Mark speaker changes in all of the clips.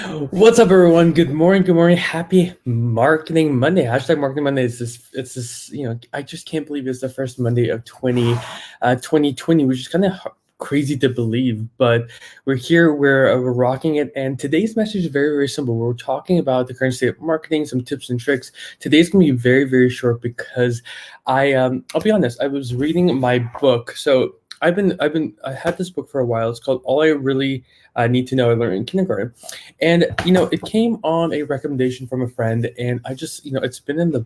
Speaker 1: What's up, everyone? Good morning. Good morning. Happy Marketing Monday. Hashtag Marketing Monday is this. It's this. I just can't believe it's the first Monday of 2020, which is kind of crazy to believe. But we're here. We're rocking it. And today's message is very, very simple. We're talking about the current state of marketing, some tips and tricks. Today's gonna be very, very short because I'll be honest. I was reading my book. So I had this book for a while. It's called All I Really Need to Know I Learned in Kindergarten. And it came on a recommendation from a friend, and I just, it's been in the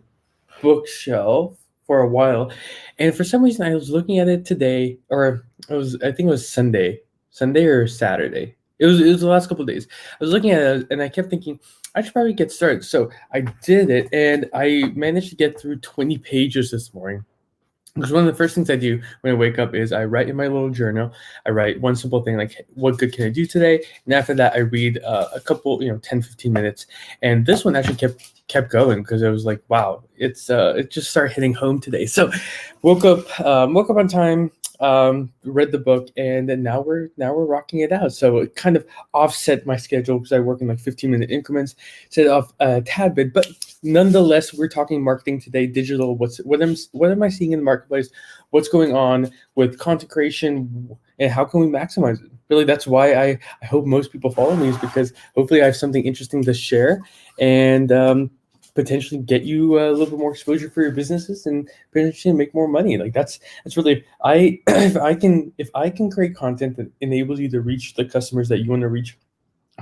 Speaker 1: bookshelf for a while, and for some reason I was looking at it today, or I think it was Sunday or Saturday. It was the last couple of days. I was looking at it, and I kept thinking I should probably get started. So I did it, and I managed to get through 20 pages this morning. Because one of the first things I do when I wake up is I write in my little journal. I write one simple thing like, what good can I do today? And after that, I read a couple, 10, 15 minutes. And this one actually kept going because I was like, wow, it just started hitting home today. So woke up on time, read the book, and then now we're rocking it out. So it kind of offset my schedule because I work in like 15-minute increments, set off a tad bit, but nonetheless, we're talking marketing today, digital. What am I seeing in the marketplace? What's going on with content creation, and how can we maximize it? Really, that's why I hope most people follow me, is because hopefully I have something interesting to share, and potentially get you a little bit more exposure for your businesses and potentially make more money. Like that's really I if I can create content that enables you to reach the customers that you want to reach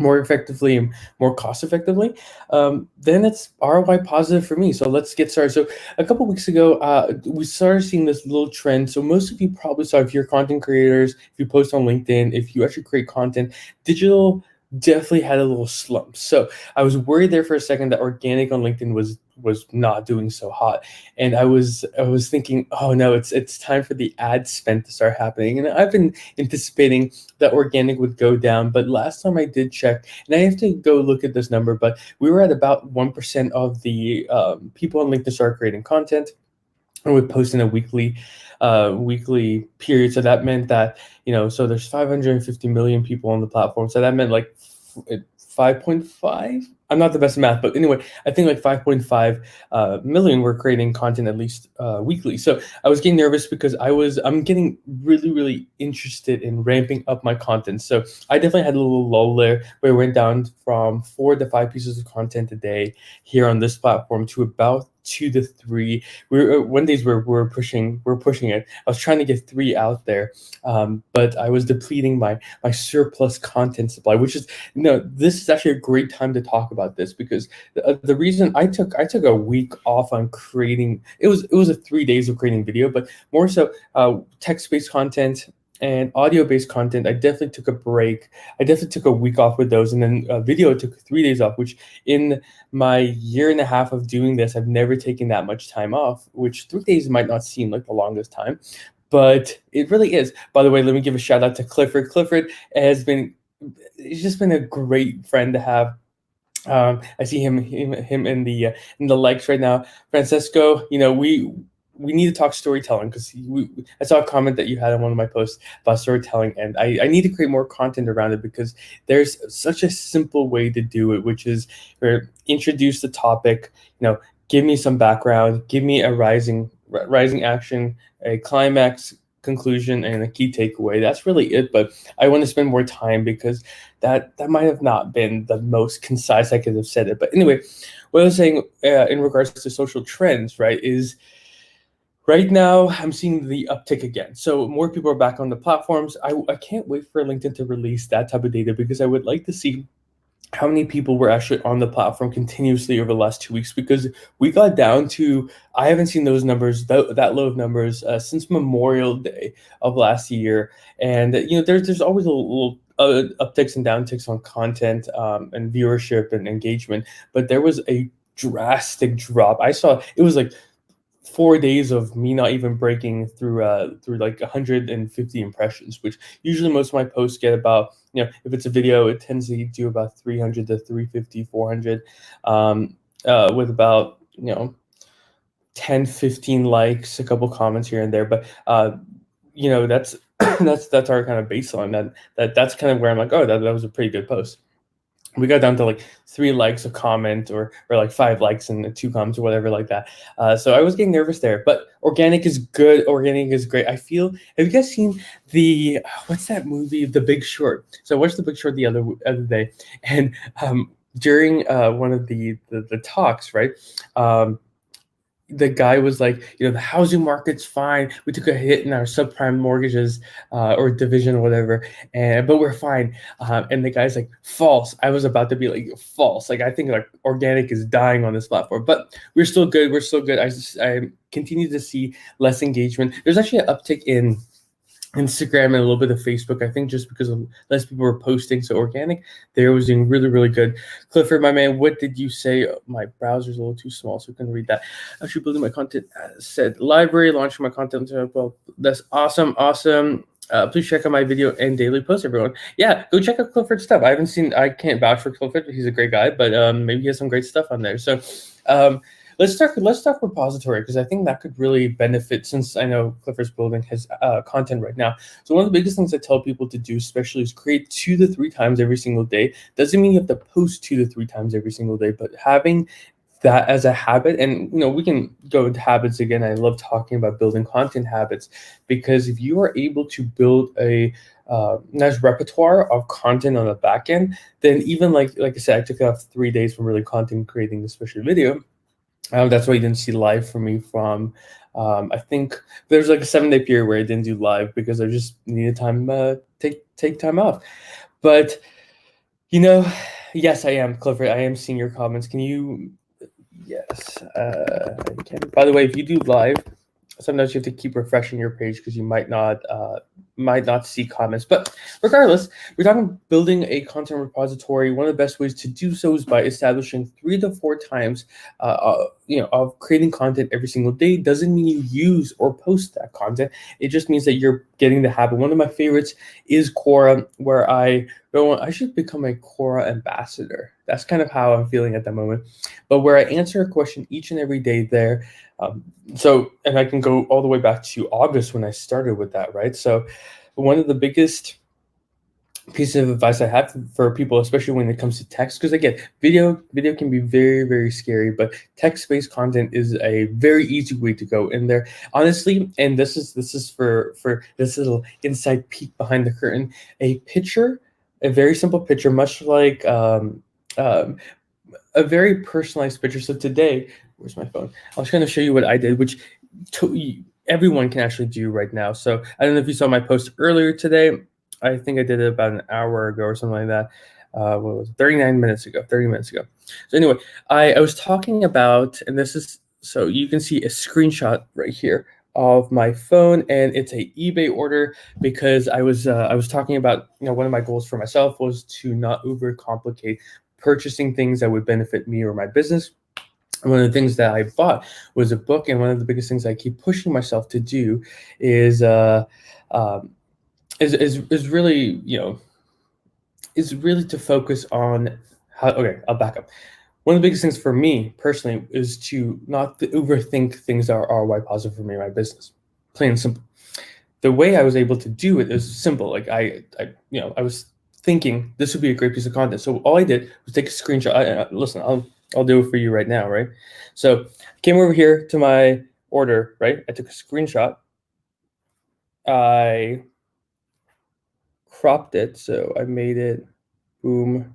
Speaker 1: more effectively and more cost effectively, then it's ROI positive for me. So let's get started. So a couple weeks ago, we started seeing this little trend. So most of you probably saw, if you're content creators, if you post on LinkedIn, if you actually create content, digital definitely had a little slump. So I was worried there for a second that organic on LinkedIn was not doing so hot, and I was thinking, oh no, it's time for the ad spend to start happening. And I've been anticipating that organic would go down, but last time I did check, and I have to go look at this number, but we were at about 1% of the people on LinkedIn started creating content and would post in a weekly period. So that meant that, so there's 550 million people on the platform. So that meant like 5.5. I'm not the best at math, but anyway, I think like 5.5 million were creating content at least weekly. So I was getting nervous because I'm getting really, really interested in ramping up my content. So I definitely had a little lull there where it went down from 4 to 5 pieces of content a day here on this platform to about 2 to 3. One days we're pushing it. I was trying to get 3 out there, but I was depleting my surplus content supply, which is, this is actually a great time to talk about this, because the reason I took a week off on creating, it was a 3 days of creating video, but more so text-based content and audio-based content. I definitely took a break. I definitely took a week off with those, and then video took 3 days off, which in my year and a half of doing this, I've never taken that much time off, which 3 days might not seem like the longest time, but it really is. By the way, let me give a shout out to Clifford. Clifford he's just been a great friend to have. I see him in the likes right now. Francesco, we need to talk storytelling, because I saw a comment that you had on one of my posts about storytelling, and I need to create more content around it, because there's such a simple way to do it, which is introduce the topic, give me some background, give me a rising action, a climax, conclusion, and a key takeaway. That's really it. But I want to spend more time, because that might have not been the most concise I could have said it. But anyway, what I was saying in regards to social trends, right, is right now I'm seeing the uptick again. So more people are back on the platforms. I can't wait for LinkedIn to release that type of data, because I would like to see how many people were actually on the platform continuously over the last 2 weeks, because we got down to, I haven't seen those numbers, that low of numbers, since Memorial Day of last year. And there's always a little upticks and downticks on content and viewership and engagement, but there was a drastic drop. I saw it was like 4 days of me not even breaking through like 150 impressions, which usually most of my posts get about, if it's a video, it tends to do about 300 to 350, 400, with about, 10, 15 likes, a couple comments here and there. But that's that's our kind of baseline. That's kind of where I'm like, oh, that was a pretty good post. we got down to like 3 likes, a comment, or like 5 likes and 2 comments or whatever like that. So I was getting nervous there, but organic is good. Organic is great. I feel. Have you guys seen the what's that movie, The Big Short? So I watched The Big Short the other day, and during one of the talks, right? Um, the guy was like, the housing market's fine. We took a hit in our subprime mortgages or division or whatever, and but we're fine. And the guy's like, false. I was about to be like, false. Like I think like organic is dying on this platform, but we're still good. We're still good. I continue to see less engagement. There's actually an uptick in Instagram and a little bit of Facebook, I think, just because of less people were posting. So organic there was doing really, really good. Clifford, my man, what did you say? My browser's a little too small, so I couldn't read that. Actually building my content, said library, launching my content. Well, that's awesome, awesome. Please check out my video and daily post, everyone. Yeah, go check out Clifford's stuff. I can't vouch for Clifford. He's a great guy, but maybe he has some great stuff on there. So let's talk repository, because I think that could really benefit, since I know Clifford's building his content right now. So one of the biggest things I tell people to do, especially, is create 2 to 3 times every single day. Doesn't mean you have to post 2 to 3 times every single day, but having that as a habit. And we can go into habits again. I love talking about building content habits, because if you are able to build a nice repertoire of content on the back end, then even like I said, I took off 3 days from really content creating, especially video. That's why you didn't see live for me from. I think there's like a 7-day period where I didn't do live because I just needed time, take time off. But yes, I am, Clifford. I am seeing your comments. Can you? Yes, I can. By the way, if you do live, sometimes you have to keep refreshing your page because you might not see comments. But regardless, we're talking building a content repository. One of the best ways to do so is by establishing 3 to 4 times of creating content every single day. Doesn't mean you use or post that content. It just means that you're getting the habit. One of my favorites is Quora, where I should become a Quora ambassador. That's kind of how I'm feeling at the moment. But where I answer a question each and every day there. And I can go all the way back to August when I started with that, right? So one of the biggest pieces of advice I have for people, especially when it comes to text, because again, video can be very, very scary, but text-based content is a very easy way to go in there, honestly. And this is for this little inside peek behind the curtain. A very simple picture, much like a very personalized picture. So today, where's my phone? I was going to show you what I did, which everyone can actually do right now. So I don't know if you saw my post earlier today. I think I did it about an hour ago or something like that. What was it? 30 minutes ago. So anyway, I was talking about, and this is, so you can see a screenshot right here of my phone, and it's a eBay order, because I was talking about, one of my goals for myself was to not overcomplicate purchasing things that would benefit me or my business. And one of the things that I bought was a book, and one of the biggest things I keep pushing myself to do is really, is really to focus on how. Okay, I'll back up. One of the biggest things for me personally is to not overthink things that are ROI positive for me and my business. Plain and simple. The way I was able to do it is simple. Like I was thinking this would be a great piece of content. So all I did was take a screenshot. Listen, I'll do it for you right now, right? So I came over here to my order, right? I took a screenshot. I cropped it, so I made it boom,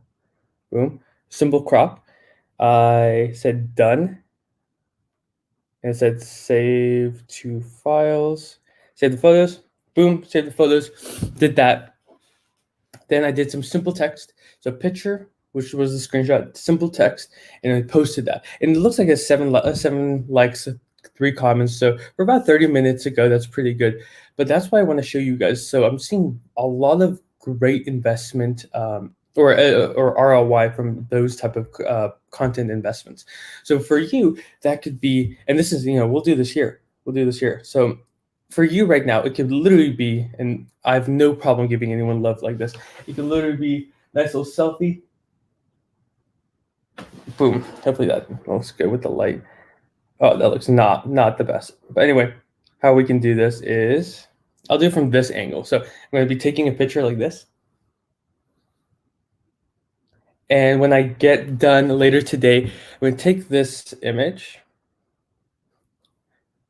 Speaker 1: boom, simple crop. I said done, and it said save to files, save the photos, boom, save the photos, did that. Then I did some simple text, so picture, which was the screenshot, simple text, and I posted that. And it looks like it's 7 likes, 3 comments. So for about 30 minutes ago, that's pretty good. But that's why I want to show you guys. So I'm seeing a lot of great investment or ROI from those type of content investments. So for you, that could be, and this is, we'll do this here. So for you right now, it could literally be, and I have no problem giving anyone love like this. It can literally be nice little selfie. Boom. Hopefully that looks good with the light. Oh, that looks not the best. But anyway, how we can do this is, I'll do it from this angle. So I'm going to be taking a picture like this. And when I get done later today, I'm going to take this image,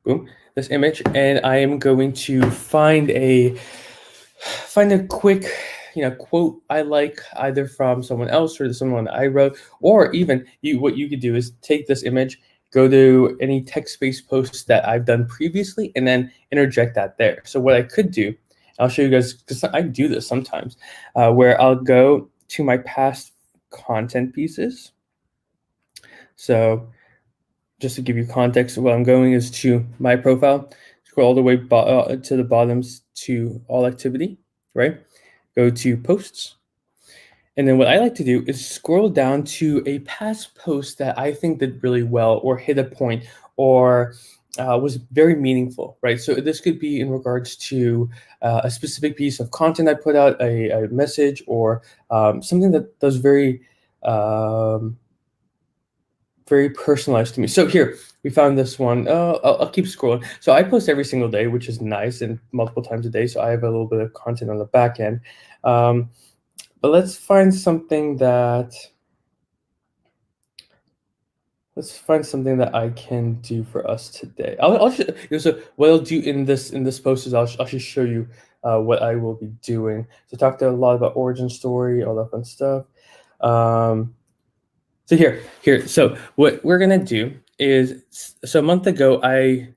Speaker 1: boom, this image, and I am going to find a quick, quote I like, either from someone else or someone I wrote, or even what you could do is take this image, go to any text-based posts that I've done previously, and then interject that there. So what I could do, I'll show you guys, because I do this sometimes, where I'll go to my past content pieces. So just to give you context, what I'm going is to my profile, scroll all the way to the bottoms to all activity, right? Go to posts. And then what I like to do is scroll down to a past post that I think did really well or hit a point or was very meaningful, right? So this could be in regards to a specific piece of content I put out, a message, or something that does very personalized to me. So here we found this one. I'll keep scrolling. So I post every single day, which is nice, and multiple times a day. So I have a little bit of content on the back end. But let's find something that I can do for us today. So what I'll do in this post is I'll just show you what I will be doing. So talked a lot about origin story, all that fun stuff. So here. So what we're gonna do is, so a month ago I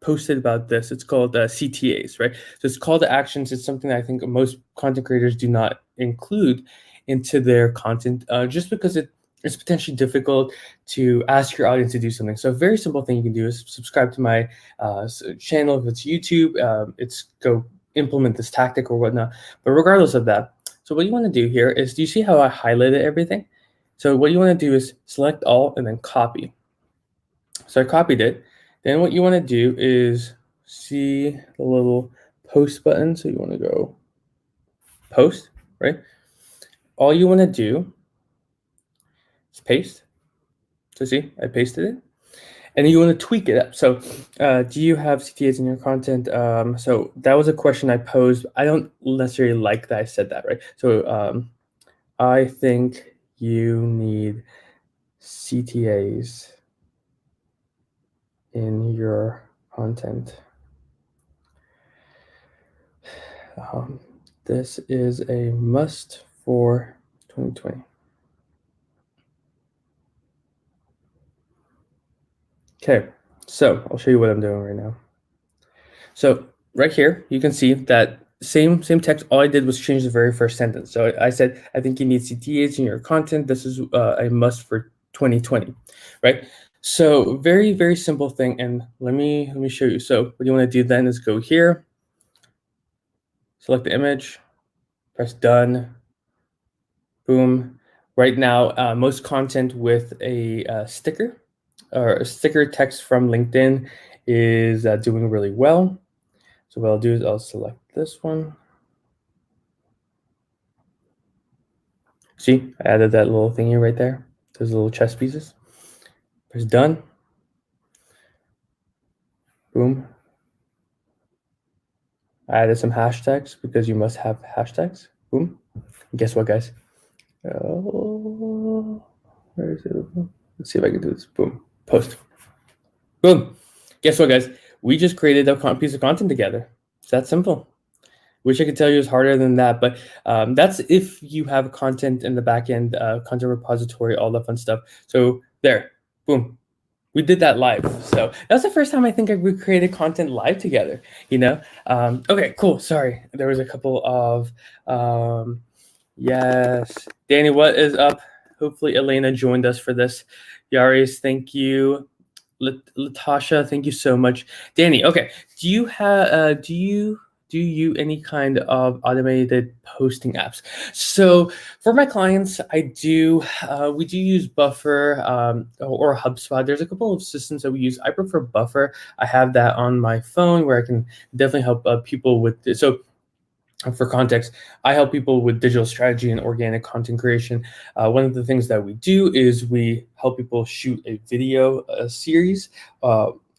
Speaker 1: posted about this. It's called CTAs, right? So it's call to actions. It's something that I think most content creators do not include into their content, just because it's potentially difficult to ask your audience to do something. So a very simple thing you can do is subscribe to my channel. If it's YouTube, it's go implement this tactic or whatnot. But regardless of that, so what you want to do here is, do you see how I highlighted everything? So what you want to do is select all and then copy. So I copied it. Then what you want to do is see the little post button. So you want to go post, right? All you want to do is paste. So see, I pasted it. And you want to tweak it up. So do you have CTAs in your content? So that was a question I posed. I don't necessarily like that I said that, right? So I think you need CTAs in your content. This is a must for 2020. Okay, so I'll show you what I'm doing right now. So right here, you can see that same text. All I did was change the very first sentence. So I said, I think you need CTAs in your content. This is a must for 2020, right? So very, very simple thing. And let me show you. So what you want to do then is go here, select the image, press done, boom. Right now, most content with a sticker or a sticker text from LinkedIn is doing really well. So what I'll do is I'll select this one. See, I added that little thingy right there. Those little chess pieces. Press done. Boom. I added some hashtags because you must have hashtags. Boom. And guess what, guys? Oh, where is it? Let's see if I can do this. Boom. Post. Boom. Guess what, guys? We just created a piece of content together. It's that simple. Wish I could tell you it's harder than that, but that's if you have content in the back end, content repository, all that fun stuff. So there, boom. We did that live. So that's the first time I think we created content live together, Okay, cool. Sorry. There was a couple of, yes. Danny, what is up? Hopefully Elena joined us for this. Yaris, thank you. Latasha, thank you so much. Danny, okay. Do you have, do you any kind of automated posting apps? So for my clients, I do. We do use Buffer or HubSpot. There's a couple of systems that we use. I prefer Buffer. I have that on my phone where I can definitely help people with it. So for context, I help people with digital strategy and organic content creation. One of the things that we do is we help people shoot a video series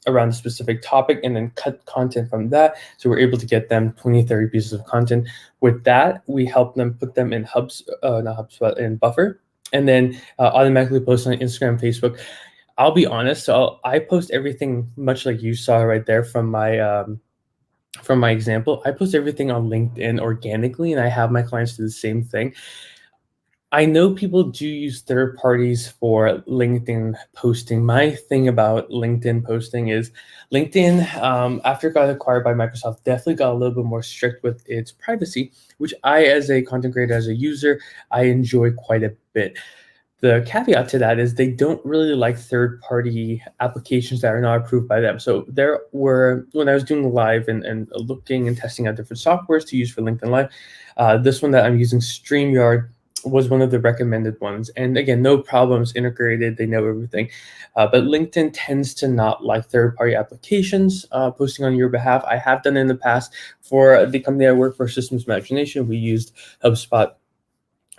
Speaker 1: around a specific topic and then cut content from that. So we're able to get them 20, 30 pieces of content. With that, we help them put them in not HubSpot, in Buffer, and then automatically post on Instagram, Facebook. I'll be honest, so I post everything much like you saw right there from my example. I post everything on LinkedIn organically, and I have my clients do the same thing. I know people do use third parties for LinkedIn posting. My thing about LinkedIn posting is LinkedIn, after it got acquired by Microsoft, definitely got a little bit more strict with its privacy, which I, as a content creator, as a user, I enjoy quite a bit. The caveat to that is they don't really like third-party applications that are not approved by them. So there were, when I was doing live and looking and testing out different softwares to use for LinkedIn Live, this one that I'm using, StreamYard, was one of the recommended ones. And again, no problems, integrated, they know everything. But LinkedIn tends to not like third-party applications posting on your behalf. I have done it in the past. For the company I work for, Systems Imagination, we used HubSpot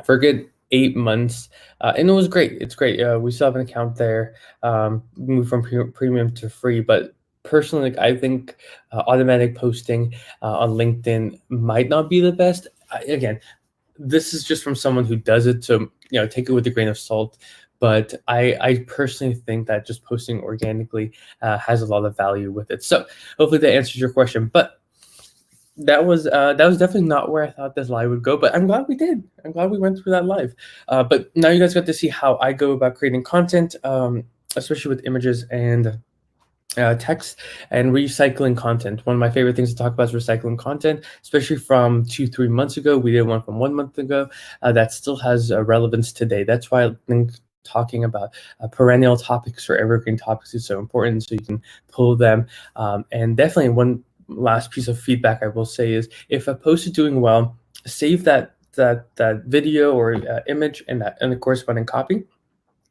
Speaker 1: for a good 8 months, and it was great. It's great. We still have an account there. Moved from premium to free, but personally, I think automatic posting on LinkedIn might not be the best. Again, this is just from someone who does it, so take it with a grain of salt. But I personally think that just posting organically has a lot of value with it. So hopefully that answers your question. But that was definitely not where I thought this live would go, but I'm glad we did. I'm glad we went through that live. But now you guys got to see how I go about creating content, especially with images and text and recycling content. One of my favorite things to talk about is recycling content, especially from 2-3 months ago. We did one from 1 month ago that still has relevance today. That's why I think talking about perennial topics or evergreen topics is so important, so you can pull them. And definitely one last piece of feedback I will say is, if a post is doing well, save that video or image and the corresponding copy,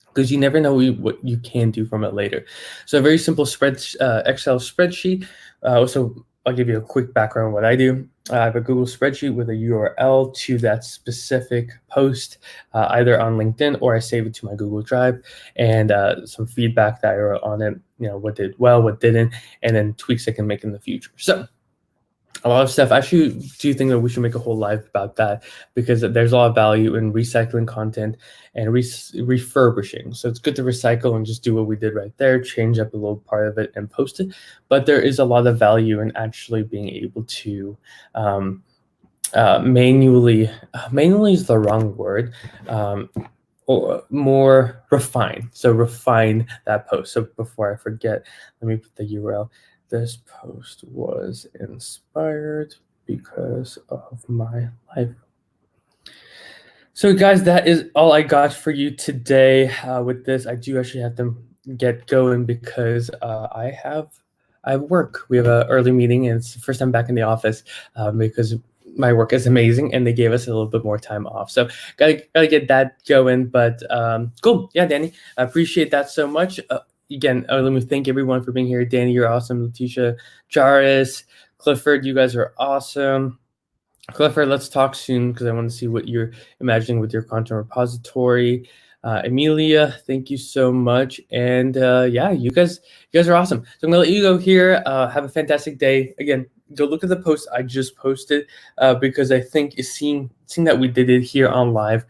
Speaker 1: because you never know what you can do from it later. So a very simple Excel spreadsheet. So I'll give you a quick background on what I do. I have a Google spreadsheet with a URL to that specific post, either on LinkedIn, or I save it to my Google Drive, and some feedback that I wrote on it, what did well, what didn't, and then tweaks I can make in the future. So a lot of stuff. I actually do think that we should make a whole live about that, because there's a lot of value in recycling content and refurbishing. So it's good to recycle and just do what we did right there, change up a little part of it and post it. But there is a lot of value in actually being able to manually is the wrong word, or more refine. So refine that post. So before I forget, let me put the URL. This post was inspired because of my life. So guys, that is all I got for you today. With this, I do actually have to get going because I have work. We have an early meeting, and it's the first time back in the office because my work is amazing and they gave us a little bit more time off. So gotta get that going. But cool. Yeah, Danny, I appreciate that so much. Again, let me thank everyone for being here. Danny, you're awesome. Letitia, Jaris, Clifford, you guys are awesome. Clifford, let's talk soon because I want to see what you're imagining with your content repository. Amelia, thank you so much. And yeah, you guys are awesome. So I'm gonna let you go here. Have a fantastic day. Again, go look at the post I just posted because I think seeing that we did it here on live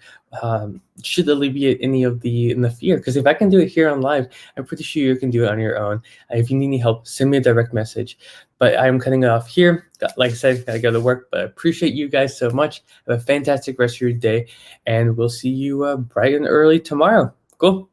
Speaker 1: should alleviate any of the fear. Because if I can do it here on live, I'm pretty sure you can do it on your own. If you need any help, send me a direct message. But I'm cutting it off here. Like I said, gotta go to work. But I appreciate you guys so much. Have a fantastic rest of your day, and we'll see you bright and early tomorrow. Cool.